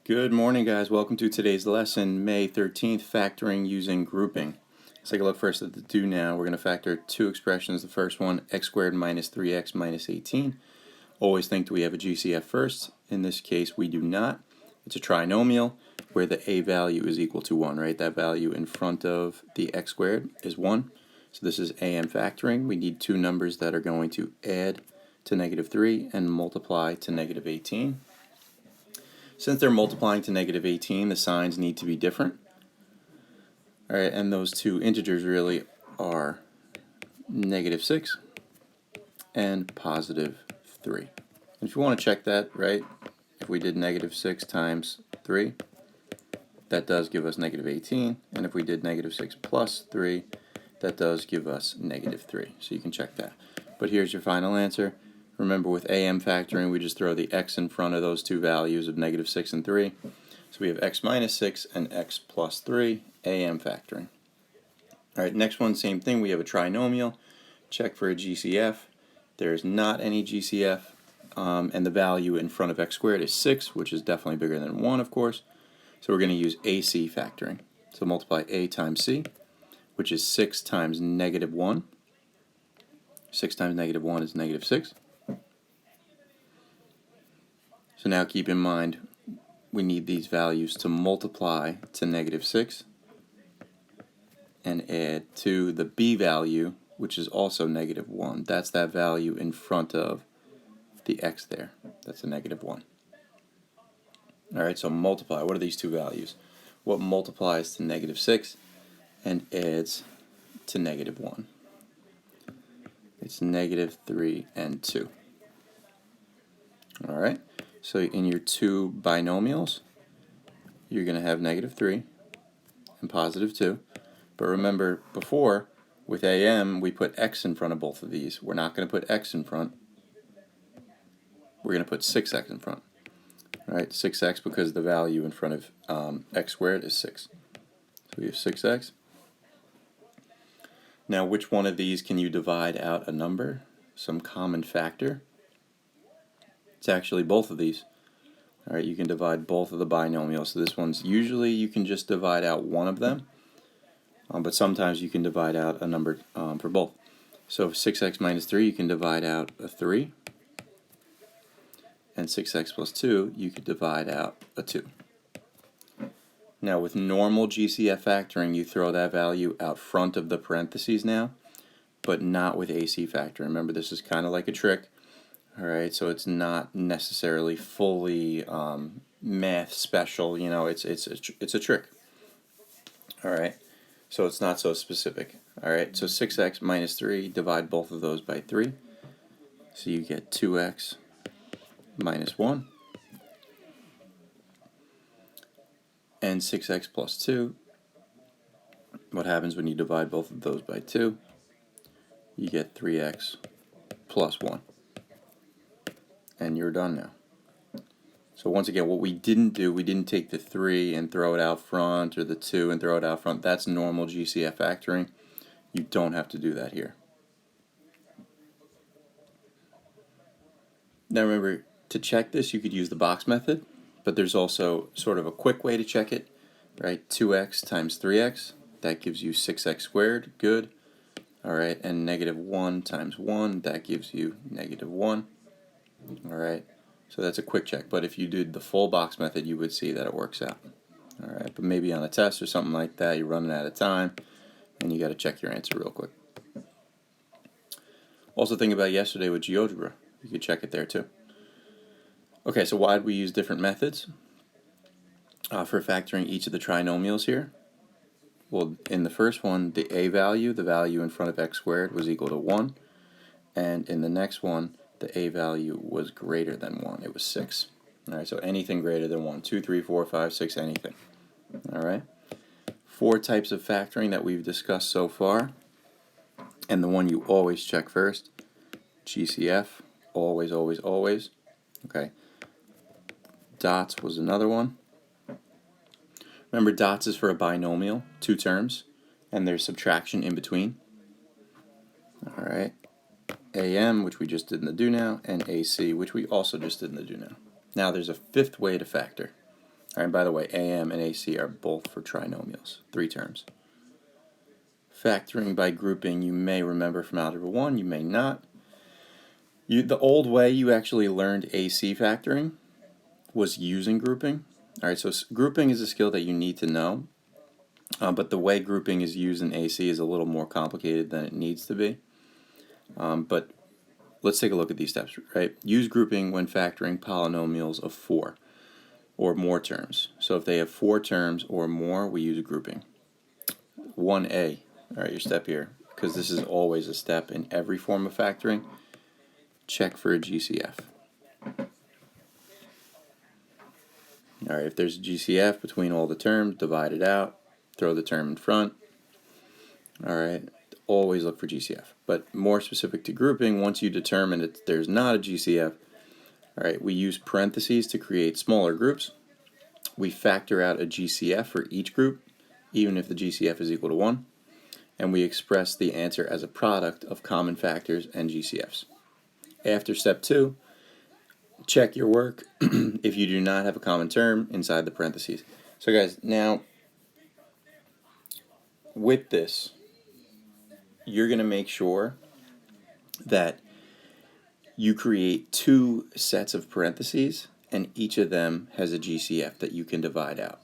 Good morning, guys. Welcome to today's lesson, May 13th, factoring using grouping. Let's take a look first at the do now. We're going to factor two expressions. The first one, x squared minus 3x minus 18. Always think that we have a GCF first. In this case, we do not. It's a trinomial where the a value is equal to 1, right? That value in front of the x squared is 1. So this is am factoring. We need two numbers that are going to add to negative 3 and multiply to negative 18. Since they're multiplying to negative 18, the signs need to be different. All right, and those two integers really are negative 6 and positive 3. And if you want to check that, right, if we did negative 6 times 3, that does give us negative 18. And if we did negative 6 plus 3, that does give us negative 3. So you can check that. But here's your final answer. Remember, with am factoring, we just throw the x in front of those two values of negative 6 and 3. So we have x minus 6 and x plus 3, am factoring. All right, next one, same thing. We have a trinomial. Check for a GCF. There's not any GCF, and the value in front of x squared is 6, which is definitely bigger than 1, of course. So we're going to use AC factoring. So multiply a times c, which is 6 times negative 1. 6 times negative 1 is negative 6. So now keep in mind, we need these values to multiply to negative 6 and add to the b value, which is also negative 1. That's that value in front of the x there. That's a negative 1. All right, so multiply. What are these two values? What multiplies to negative 6 and adds to negative 1? It's negative 3 and 2. All right. So in your two binomials, you're going to have negative 3 and positive 2. But remember, before, with am, we put x in front of both of these. We're not going to put x in front. We're going to put 6x in front. All right, 6x because the value in front of x squared is 6. So we have 6x. Now, which one of these can you divide out a number? Some common factor? It's actually both of these. All right, you can divide both of the binomials. So this one's usually you can just divide out one of them, but sometimes you can divide out a number for both. So 6x minus 3, you can divide out a 3, and 6x plus 2, you could divide out a 2. Now with normal GCF factoring, you throw that value out front of the parentheses now, but not with AC factoring. Remember, this is kind of like a trick. All right, so it's not necessarily fully math special. You know, it's a trick. All right, so it's not so specific. All right, so 6x minus 3, divide both of those by 3. So you get 2x minus 1. And 6x plus 2. What happens when you divide both of those by 2? You get 3x plus 1. And you're done now. So once again, what we didn't do, we didn't take the 3 and throw it out front, or the 2 and throw it out front. That's normal GCF factoring. You don't have to do that here. Now remember, to check this, you could use the box method, but there's also sort of a quick way to check it, right? 2x times 3x, that gives you 6x squared, good. All right, and negative 1 times 1, that gives you negative 1. All right, so that's a quick check. But if you did the full box method, you would see that it works out. All right, but maybe on a test or something like that, you're running out of time, and you got to check your answer real quick. Also think about yesterday with GeoGebra. You could check it there too. Okay, so why did we use different methods for factoring each of the trinomials here? Well, in the first one, the a value, the value in front of x squared, was equal to 1. And in the next one, the a value was greater than 1. It was 6. All right, so anything greater than 1. 2, 3, 4, 5, 6, anything. All right. 4 types of factoring that we've discussed so far. And the one you always check first, GCF, always, always, always. Okay. Dots was another one. Remember, dots is for a binomial, two terms, and there's subtraction in between. All right. AM, which we just did in the do now, and AC, which we also just did in the do now. Now there's a fifth way to factor. All right, by the way, AM and AC are both for trinomials, 3 terms. Factoring by grouping, you may remember from Algebra 1, you may not. The old way you actually learned AC factoring was using grouping. All right, so grouping is a skill that you need to know, but the way grouping is used in AC is a little more complicated than it needs to be. But let's take a look at these steps, right? Use grouping when factoring polynomials of 4 or more terms. So if they have 4 terms or more, we use grouping. 1A, all right, your step here, because this is always a step in every form of factoring, check for a GCF. All right, if there's a GCF between all the terms, divide it out, throw the term in front. All right, always look for GCF. But more specific to grouping, once you determine that there's not a GCF, all right, we use parentheses to create smaller groups. We factor out a GCF for each group, even if the GCF is equal to 1. And we express the answer as a product of common factors and GCFs. After step 2, check your work if you do not have a common term inside the parentheses. So guys, now with this, you're going to make sure that you create 2 sets of parentheses, and each of them has a GCF that you can divide out.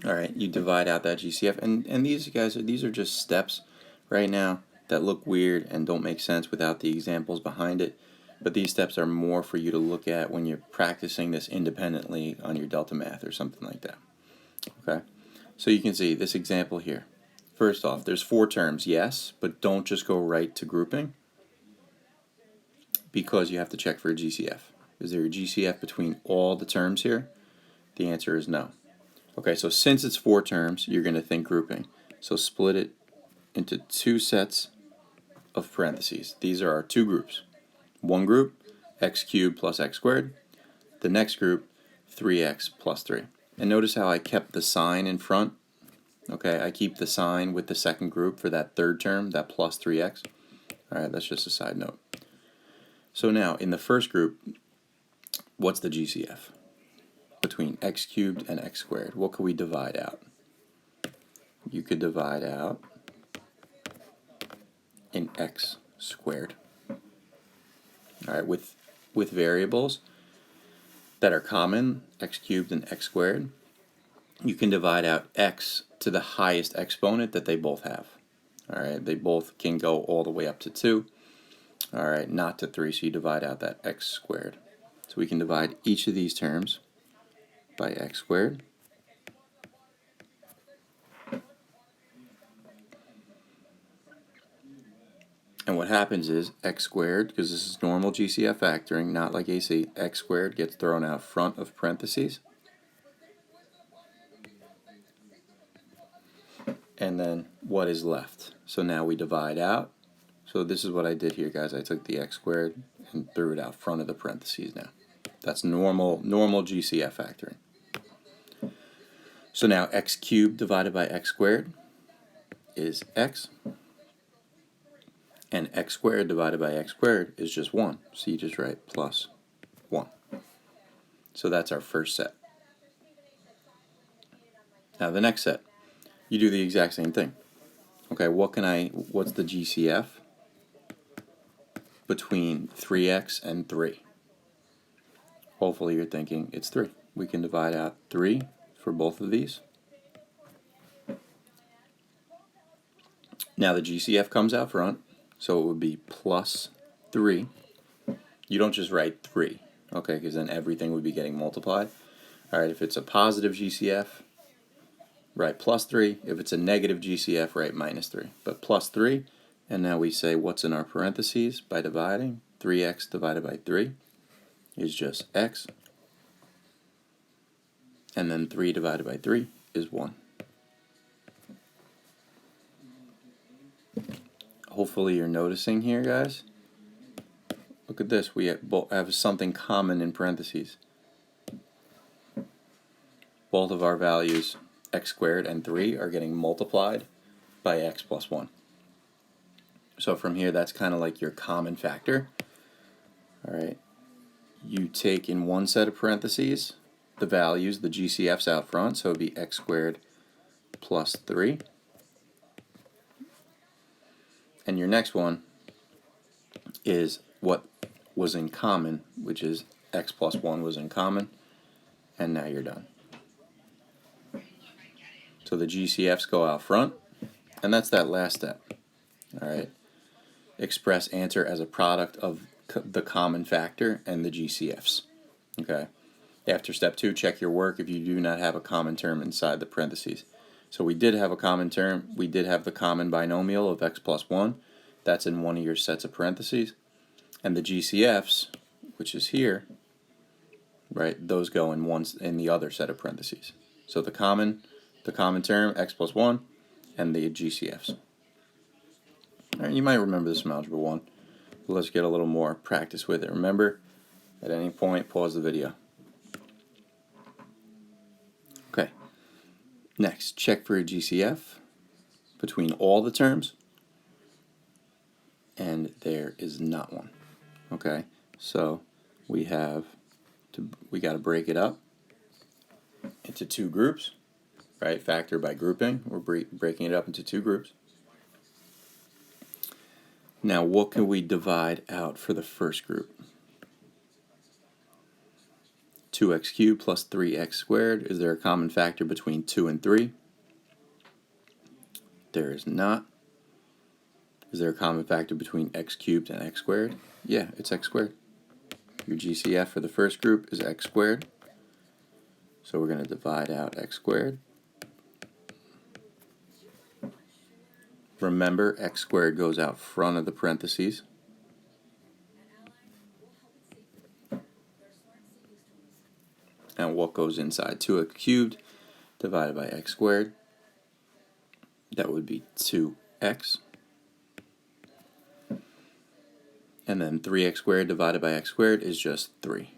All right, you divide out that GCF, and these guys, these are just steps right now that look weird and don't make sense without the examples behind it. But these steps are more for you to look at when you're practicing this independently on your Delta Math or something like that. Okay, so you can see this example here. First off, there's 4 terms, yes, but don't just go right to grouping because you have to check for a GCF. Is there a GCF between all the terms here? The answer is no. Okay, so since it's 4 terms, you're going to think grouping. So split it into 2 sets of parentheses. These are our 2 groups. One group, x cubed plus x squared. The next group, 3x plus 3. And notice how I kept the sign in front. Okay, I keep the sign with the second group for that third term, that plus 3x. All right, that's just a side note. So now, in the first group, what's the GCF between x cubed and x squared? What could we divide out? You could divide out in x squared. All right, with variables that are common, x cubed and x squared, you can divide out x to the highest exponent that they both have. All right, they both can go all the way up to 2. All right, not to 3, so you divide out that x squared. So we can divide each of these terms by x squared. And what happens is x squared, because this is normal GCF factoring, not like AC, x squared gets thrown out front of parentheses. And then what is left? So now we divide out. So this is what I did here, guys. I took the x squared and threw it out front of the parentheses now. That's normal GCF factoring. So now x cubed divided by x squared is x. And x squared divided by x squared is just 1. So you just write plus 1. So that's our first set. Now the next set, you do the exact same thing. Okay, what's the GCF between 3x and 3? Hopefully you're thinking it's 3. We can divide out 3 for both of these. Now the GCF comes out front, so it would be plus 3. You don't just write 3, okay, because then everything would be getting multiplied. All right, if it's a positive GCF, write plus 3. If it's a negative GCF, write minus 3. But plus 3, and now we say what's in our parentheses by dividing. 3x divided by 3 is just x. And then 3 divided by 3 is 1. Hopefully you're noticing here, guys. Look at this. We have something common in parentheses. Both of our values, x squared and 3, are getting multiplied by x plus 1. So from here, that's kind of like your common factor. All right. You take in one set of parentheses the values, the GCFs out front, so it would be x squared plus 3. And your next one is what was in common, which is x plus 1 was in common, and now you're done. So the GCFs go out front, and that's that last step. All right. Express answer as a product of the common factor and the GCFs. Okay. After step 2, check your work if you do not have a common term inside the parentheses. So we did have a common term. We did have the common binomial of x plus 1. That's in one of your sets of parentheses. And the GCFs, which is here, right, those go in the other set of parentheses. So the common term, x plus 1, and the GCFs. All right, you might remember this from Algebra 1, but let's get a little more practice with it. Remember, at any point, pause the video. Okay, next, check for a GCF between all the terms, and there is not one. Okay, so we got to break it up into 2 groups, right? Factor by grouping. We're breaking it up into 2 groups. Now, what can we divide out for the first group? 2x cubed plus 3x squared. Is there a common factor between 2 and 3? There is not. Is there a common factor between x cubed and x squared? Yeah, it's x squared. Your GCF for the first group is x squared. So we're going to divide out x squared. Remember, x squared goes out front of the parentheses. And what goes inside? 2x cubed divided by x squared. That would be 2x. And then 3x squared divided by x squared is just 3.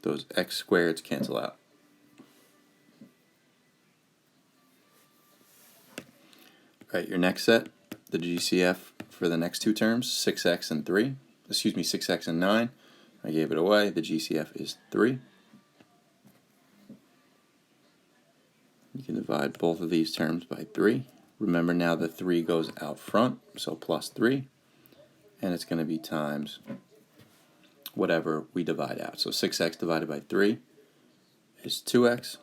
Those x squareds cancel out. Right, your next set, the GCF for the next 2 terms, 6x and 3. Excuse me, 6x and 9. I gave it away. The GCF is 3. You can divide both of these terms by 3. Remember now the 3 goes out front, so plus 3. And it's going to be times whatever we divide out. So 6x divided by 3 is 2x.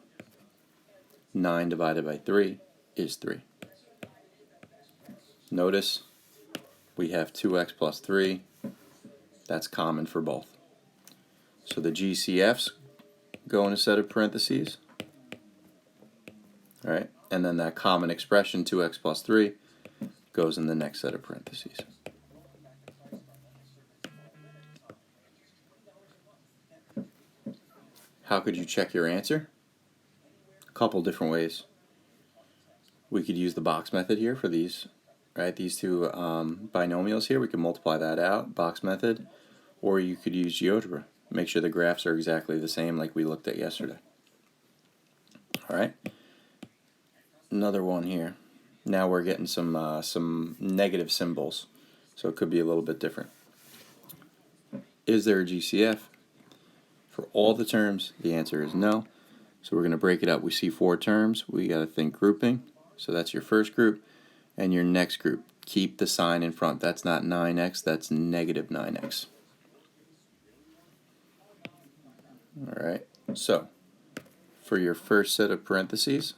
9 divided by 3 is 3. Notice we have 2x plus 3. That's common for both. So the GCFs go in a set of parentheses. All right, and then that common expression, 2x plus 3, goes in the next set of parentheses. How could you check your answer? A couple different ways. We could use the box method here for these, right? These 2 binomials here. We can multiply that out, box method, or you could use GeoGebra. Make sure the graphs are exactly the same like we looked at yesterday. All right. Another one here. Now we're getting some negative symbols, so it could be a little bit different. Is there a GCF? For all the terms, the answer is no. So we're going to break it up. We see 4 terms. We got to think grouping. So that's your first group. And your next group, keep the sign in front. That's not 9x, that's negative 9x. All right. So for your first set of parentheses,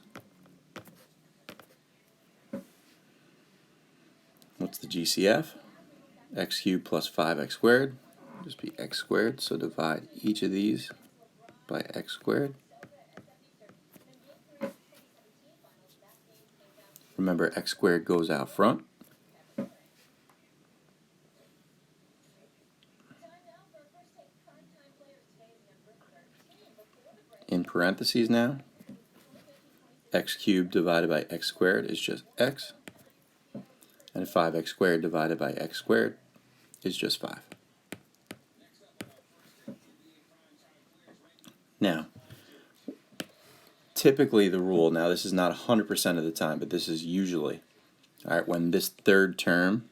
what's the GCF? X cubed plus 5x squared. Just be x squared, so divide each of these by x squared. Remember, x squared goes out front. In parentheses now, x cubed divided by x squared is just x, and 5x squared divided by x squared is just 5. Now, typically the rule, now this is not 100% of the time, but this is usually, all right, when this third term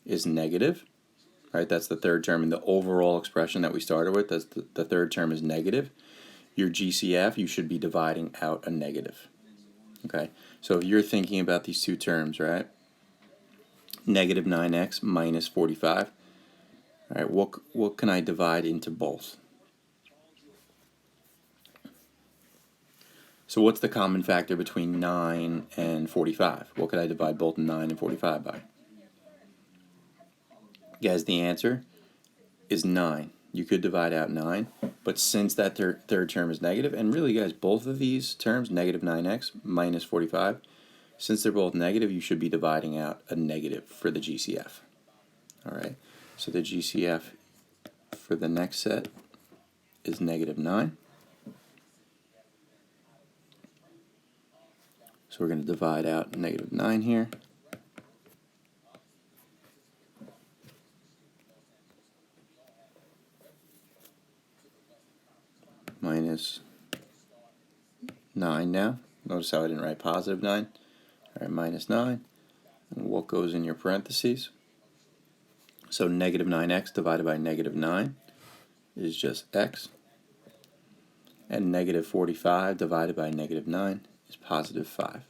is negative, right, that's the third term in the overall expression that we started with, that's the third term is negative, your GCF, you should be dividing out a negative. Okay, so if you're thinking about these two terms, right? Negative 9x minus 45. All right, what can I divide into both? So what's the common factor between 9 and 45? What could I divide both 9 and 45 by? Guys, the answer is 9. You could divide out 9, but since that third term is negative, and really, guys, both of these terms, negative 9x minus 45, since they're both negative, you should be dividing out a negative for the GCF. All right, so the GCF for the next set is negative 9. So we're going to divide out negative 9 here. Minus 9 now. Notice how I didn't write positive 9. All right, minus 9. And what goes in your parentheses? So negative 9x divided by negative 9 is just x. And negative 45 divided by negative 9 is positive 5.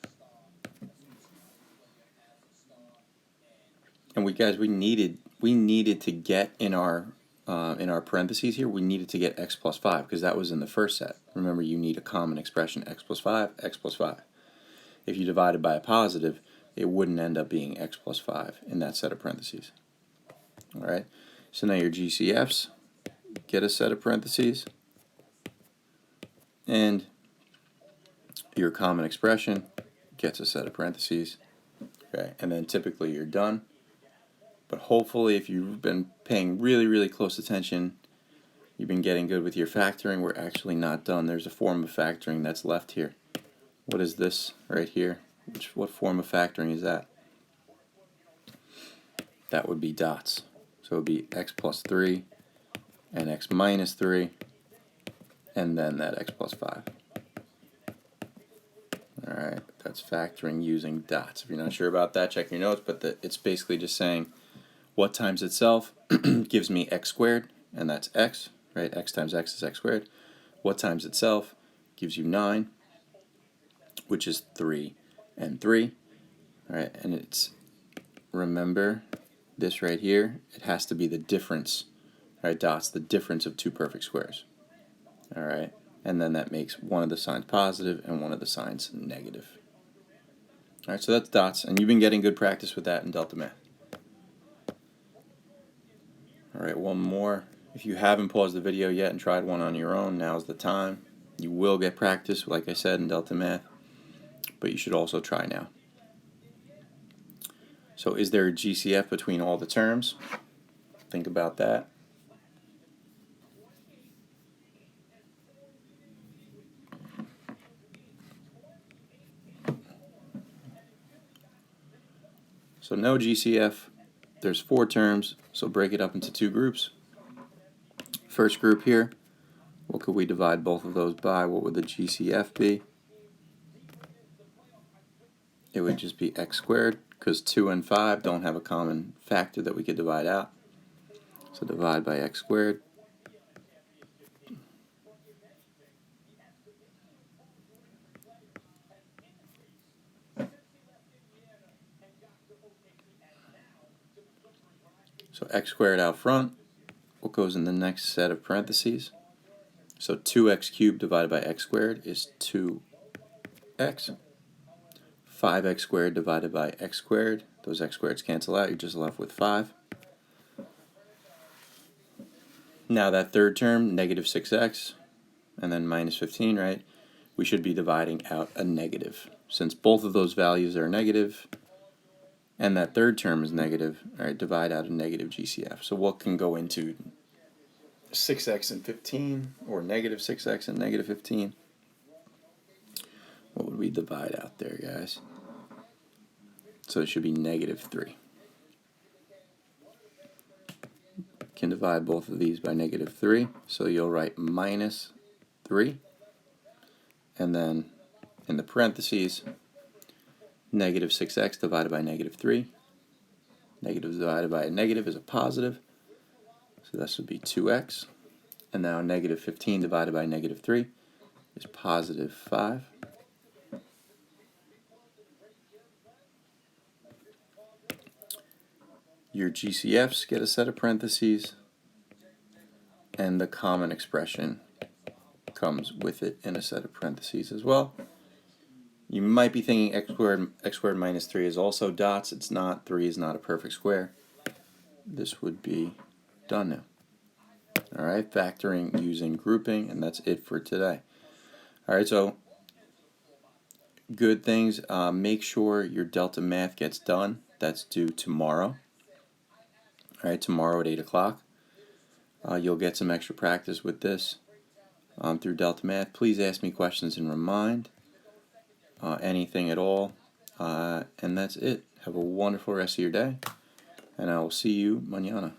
And we needed to get in our parentheses here, we needed to get x plus 5 because that was in the first set. Remember, you need a common expression, x plus 5, x plus 5. If you divided by a positive, it wouldn't end up being x plus 5 in that set of parentheses. All right, so now your GCFs get a set of parentheses, and your common expression gets a set of parentheses. Okay, and then typically you're done. But hopefully, if you've been paying really, really close attention, you've been getting good with your factoring. We're actually not done. There's a form of factoring that's left here. What is this right here? What form of factoring is that? That would be dots. So it would be x plus 3 and x minus 3, and then that x plus 5. All right, that's factoring using dots. If you're not sure about that, check your notes, but it's basically just saying what times itself gives me x squared, and that's x, right? X times x is x squared. What times itself gives you 9, which is 3 and 3. All right, and it's, remember this right here, it has to be the difference, right? Dots, the difference of two perfect squares. All right, and then that makes one of the signs positive and one of the signs negative. All right, so that's dots, and you've been getting good practice with that in Delta Math. All right, one more. If you haven't paused the video yet and tried one on your own, now's the time. You will get practice, like I said, in Delta Math, but you should also try now. So is there a GCF between all the terms? Think about that. So no GCF. There's 4 terms, so break it up into 2 groups. First group here, what could we divide both of those by? What would the GCF be? It would just be x squared, because 2 and 5 don't have a common factor that we could divide out. So divide by x squared. So x squared out front. What goes in the next set of parentheses? So 2x cubed divided by x squared is 2x. 5x squared divided by x squared. Those x squareds cancel out. You're just left with 5. Now that third term, negative 6x, and then minus 15, right? We should be dividing out a negative. Since both of those values are negative, and that third term is negative, all right, divide out a negative GCF. So what can go into 6x and 15, or negative 6x and negative 15? What would we divide out there, guys? So it should be negative 3. Can divide both of these by negative 3, so you'll write minus 3, and then in the parentheses, negative 6x divided by negative 3. Negative divided by a negative is a positive, so this would be 2x. And now negative 15 divided by negative 3. is positive 5. Your GCFs get a set of parentheses, and the common expression comes with it in a set of parentheses as well. You might be thinking x squared minus 3 is also dots. It's not. 3 is not a perfect square. This would be done now. All right, factoring using grouping, and that's it for today. All right, so good things. Make sure your delta math gets done. That's due tomorrow. All right, tomorrow at 8 o'clock. You'll get some extra practice with this through delta math. Please ask me questions and remind anything at all. And that's it. Have a wonderful rest of your day, and I will see you mañana.